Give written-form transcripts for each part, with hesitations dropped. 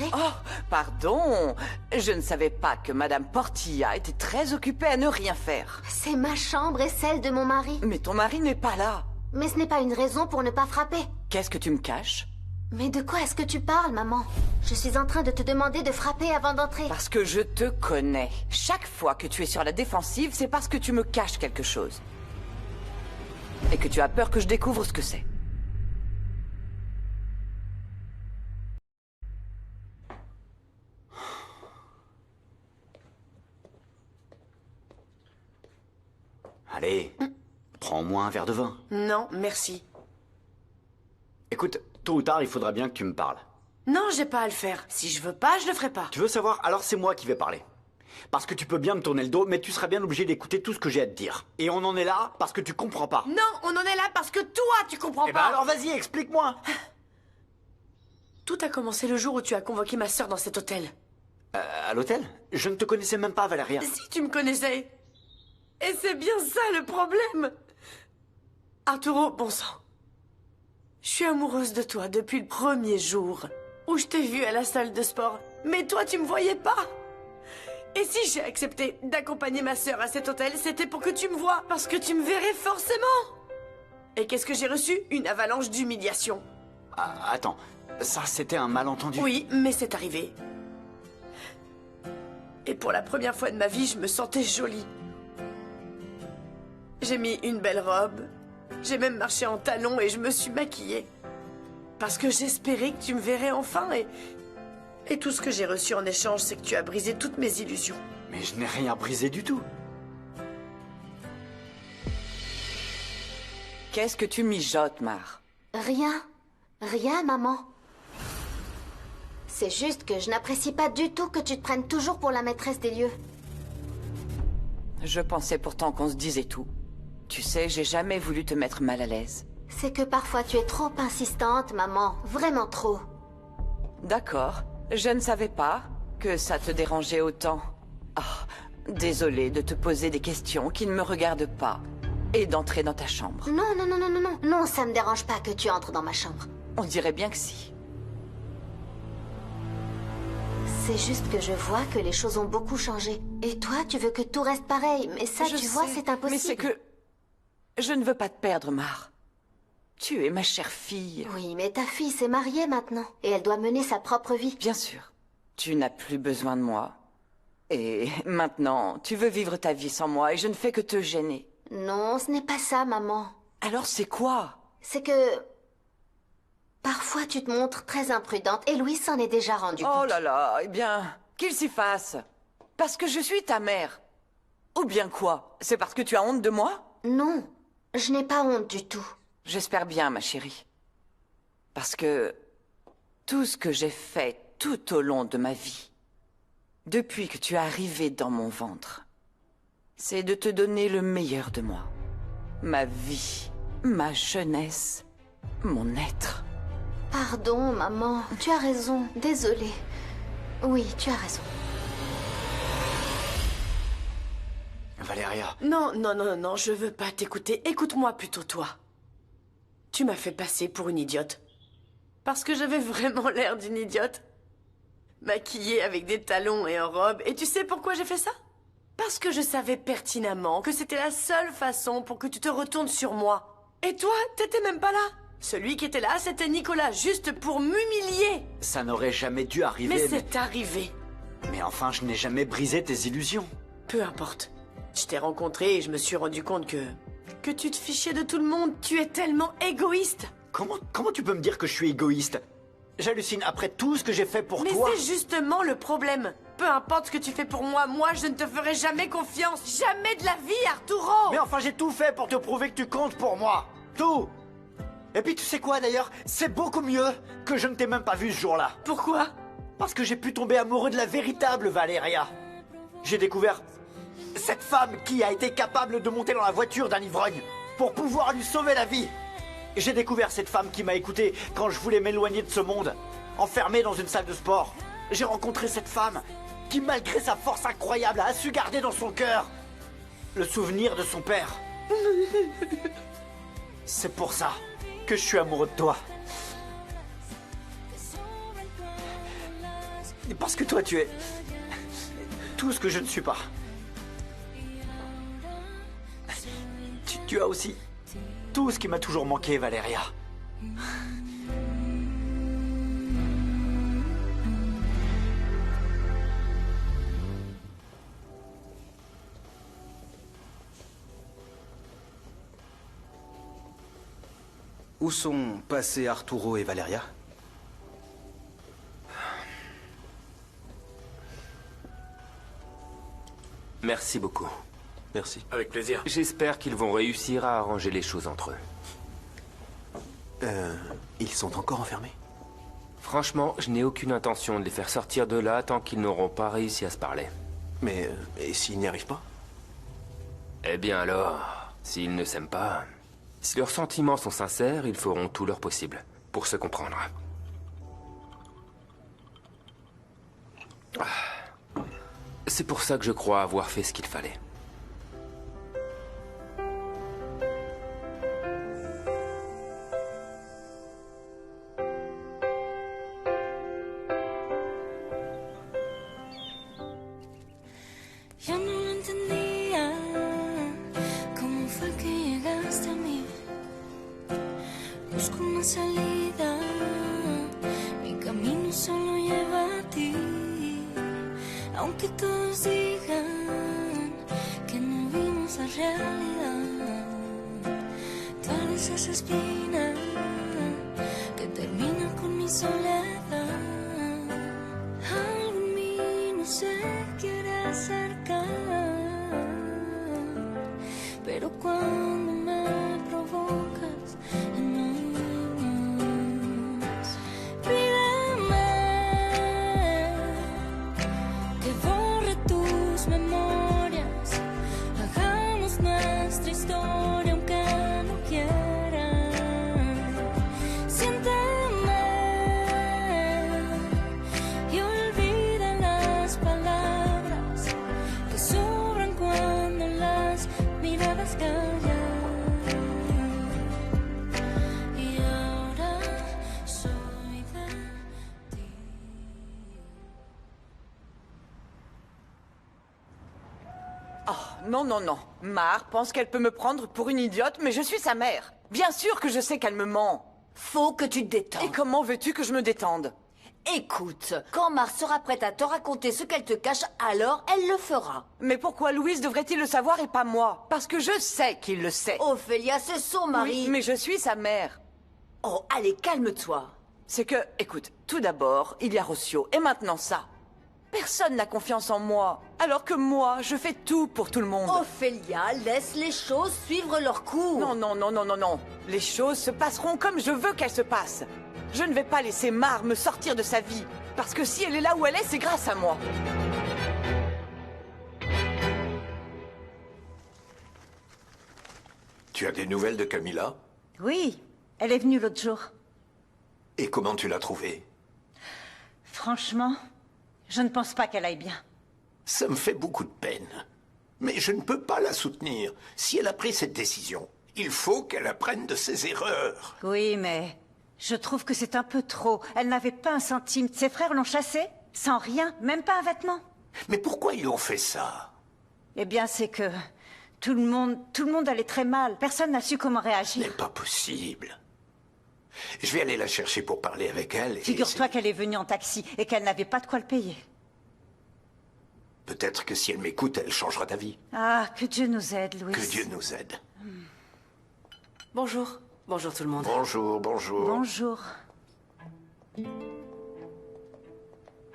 entrer? Oh, pardon. Je ne savais pas que Madame Portilla était très occupée à ne rien faire. C'est ma chambre et celle de mon mari. Mais ton mari n'est pas là. Mais ce n'est pas une raison pour ne pas frapper. Qu'est-ce que tu me caches? Mais de quoi est-ce que tu parles, maman? Je suis en train de te demander de frapper avant d'entrer. Parce que je te connais. Chaque fois que tu es sur la défensive, c'est parce que tu me caches quelque chose. Et que tu as peur que je découvre ce que c'est. Allez, prends-moi un verre de vin. Non, merci. Écoute, tôt ou tard, il faudra bien que tu me parles. Non, j'ai pas à le faire. Si je veux pas, je le ferai pas. Tu veux savoir? Alors c'est moi qui vais parler. Parce que tu peux bien me tourner le dos, mais tu seras bien obligé d'écouter tout ce que j'ai à te dire. Et on en est là parce que tu comprends pas. Non, on en est là parce que toi, tu comprends Eh pas. ben alors vas-y, explique-moi. Tout a commencé le jour où tu as convoqué ma sœur dans cet hôtel. À l'hôtel? Je ne te connaissais même pas, Valéria. Si tu me connaissais. Et c'est bien ça le problème. Arturo, bon sang. Je suis amoureuse de toi depuis le premier jour où je t'ai vu à la salle de sport. Mais toi, tu me voyais pas. Et si j'ai accepté d'accompagner ma sœur à cet hôtel, c'était pour que tu me vois, parce que tu me verrais forcément. Et qu'est-ce que j'ai reçu? Une avalanche d'humiliation. Ah, attends, ça c'était un malentendu. Oui, mais c'est arrivé. Et pour la première fois de ma vie, je me sentais jolie. J'ai mis une belle robe. J'ai même marché en talons et je me suis maquillée. Parce que j'espérais que tu me verrais enfin et tout ce que j'ai reçu en échange, c'est que tu as brisé toutes mes illusions. Mais je n'ai rien brisé du tout. Qu'est-ce que tu mijotes, Mar? Rien. Rien, maman. C'est juste que je n'apprécie pas du tout que tu te prennes toujours pour la maîtresse des lieux. Je pensais pourtant qu'on se disait tout. Tu sais, j'ai jamais voulu te mettre mal à l'aise. C'est que parfois tu es trop insistante, maman. Vraiment trop. D'accord. Je ne savais pas que ça te dérangeait autant. Ah, désolée de te poser des questions qui ne me regardent pas. Et d'entrer dans ta chambre. Non, non, non, non, non, non. Non, ça me dérange pas que tu entres dans ma chambre. On dirait bien que si. C'est juste que je vois que les choses ont beaucoup changé. Et toi, tu veux que tout reste pareil. Mais ça, Je tu vois, sais, c'est impossible. Mais c'est que... Je ne veux pas te perdre, Mar. Tu es ma chère fille. Oui, mais ta fille s'est mariée maintenant. Et elle doit mener sa propre vie. Bien sûr. Tu n'as plus besoin de moi. Et maintenant, tu veux vivre ta vie sans moi et je ne fais que te gêner. Non, ce n'est pas ça, maman. Alors c'est quoi? C'est que... Parfois, tu te montres très imprudente. Et Louis s'en est déjà rendu compte. Oh là là, eh bien, qu'il s'y fasse. Parce que je suis ta mère. Ou bien quoi? C'est parce que tu as honte de moi? Non, je n'ai pas honte du tout. J'espère bien, ma chérie. Parce que tout ce que j'ai fait tout au long de ma vie, depuis que tu es arrivé dans mon ventre, c'est de te donner le meilleur de moi. Ma vie, ma jeunesse, mon être. Pardon, maman. Tu as raison. Désolée. Oui, tu as raison. Valéria. Non, non, non, non, je veux pas t'écouter. Écoute-moi plutôt, toi. Tu m'as fait passer pour une idiote. Parce que j'avais vraiment l'air d'une idiote. Maquillée avec des talons et en robe. Et tu sais pourquoi j'ai fait ça? Parce que je savais pertinemment que c'était la seule façon pour que tu te retournes sur moi. Et toi, t'étais même pas là. Celui qui était là, c'était Nicolas, juste pour m'humilier. Ça n'aurait jamais dû arriver. Mais c'est arrivé. Mais enfin, je n'ai jamais brisé tes illusions. Peu importe. Je t'ai rencontré et je me suis rendu compte que tu te fichais de tout le monde. Tu es tellement égoïste. Comment tu peux me dire que je suis égoïste? J'hallucine après tout ce que j'ai fait pour Mais toi. c'est justement le problème. Peu importe ce que tu fais pour moi, moi je ne te ferai jamais confiance. Jamais de la vie, Arturo. Mais enfin, j'ai tout fait pour te prouver que tu comptes pour moi. Tout. Et puis tu sais quoi d'ailleurs? C'est beaucoup mieux que je ne t'ai même pas vu ce jour-là. Pourquoi? Parce que j'ai pu tomber amoureux de la véritable Valéria. J'ai découvert cette femme qui a été capable de monter dans la voiture d'un ivrogne pour pouvoir lui sauver la vie. J'ai découvert cette femme qui m'a écouté quand je voulais m'éloigner de ce monde, enfermé dans une salle de sport. J'ai rencontré cette femme qui, malgré sa force incroyable, a su garder dans son cœur le souvenir de son père. C'est pour ça que je suis amoureux de toi. Parce que toi, tu es... tout ce que je ne suis pas. Tu as aussi tout ce qui m'a toujours manqué, Valeria. Où sont passés Arturo et Valeria? Merci beaucoup. Merci. Avec plaisir. J'espère qu'ils vont réussir à arranger les choses entre eux. Ils sont encore enfermés? Franchement, je n'ai aucune intention de les faire sortir de là tant qu'ils n'auront pas réussi à se parler. Mais, et s'ils n'y arrivent pas? Eh bien alors, s'ils ne s'aiment pas, si leurs sentiments sont sincères, ils feront tout leur possible pour se comprendre. C'est pour ça que je crois avoir fait ce qu'il fallait. Yo no lo entendía, cómo fue que llegaste a mí. Busco una salida, mi camino solo lleva a ti. Aunque todos digan que no vimos la realidad, tú eres esa espina que termina con mi soledad. Algo en mí no se quiere acercar, pero cuando me provocas, no más. Pídeme que borre tus memorias, hagamos nuestra historia aunque no quieran. Siénteme y olvida las palabras que sobran cuando las miradas callan. Y ahora soy de ti. Oh, non, non, non. Mar pense qu'elle peut me prendre pour une idiote, mais je suis sa mère. Bien sûr que je sais qu'elle me ment. Faut que tu te détendes. Et comment veux-tu que je me détende? Écoute, quand Mar sera prête à te raconter ce qu'elle te cache, alors elle le fera. Mais pourquoi Louise devrait-il le savoir et pas moi? Parce que je sais qu'il le sait. Ophélia, c'est son mari. Oui, mais je suis sa mère. Oh, allez, calme-toi. C'est que, écoute, tout d'abord, il y a Rossio, et maintenant ça. Personne n'a confiance en moi, alors que moi, je fais tout pour tout le monde. Ophélia, laisse les choses suivre leur cours. Non, non, non, non, non, non. Les choses se passeront comme je veux qu'elles se passent. Je ne vais pas laisser Mar me sortir de sa vie, parce que si elle est là où elle est, c'est grâce à moi. Tu as des nouvelles de Camilla? Oui, elle est venue l'autre jour. Et comment tu l'as trouvée? Franchement, je ne pense pas qu'elle aille bien. Ça me fait beaucoup de peine. Mais je ne peux pas la soutenir. Si elle a pris cette décision, il faut qu'elle apprenne de ses erreurs. Oui, mais je trouve que c'est un peu trop. Elle n'avait pas un centime. Ses frères l'ont chassée, sans rien, même pas un vêtement. Mais pourquoi ils ont fait ça? Eh bien, c'est que tout le monde allait très mal. Personne n'a su comment Ce réagir. n'est pas possible. Je vais aller la chercher pour parler avec elle. et Figure-toi qu'elle est venue en taxi et qu'elle n'avait pas de quoi le payer. peut-être que si elle m'écoute, elle changera d'avis. Ah, que Dieu nous aide, Louis. Que Dieu nous aide. Bonjour. Bonjour tout le monde. Bonjour, bonjour. Bonjour.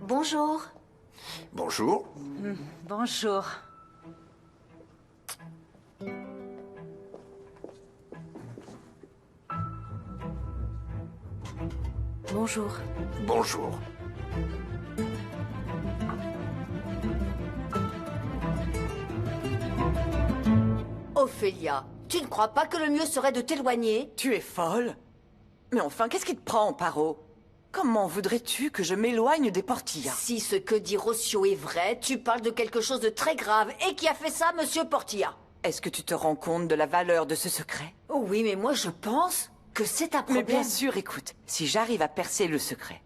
Bonjour. Bonjour. Bonjour. Bonjour. Bonjour. Ophélia, tu ne crois pas que le mieux serait de t'éloigner? Tu es folle? Mais enfin, qu'est-ce qui te prend, Paro? Comment voudrais-tu que je m'éloigne des Portilla? Si ce que dit Rossio est vrai, tu parles de quelque chose de très grave. Et qui a fait ça, monsieur Portilla? Est-ce que tu te rends compte de la valeur de ce secret? Oui, mais moi je pense que c'est un Mais problème. bien sûr, écoute, si j'arrive à percer le secret,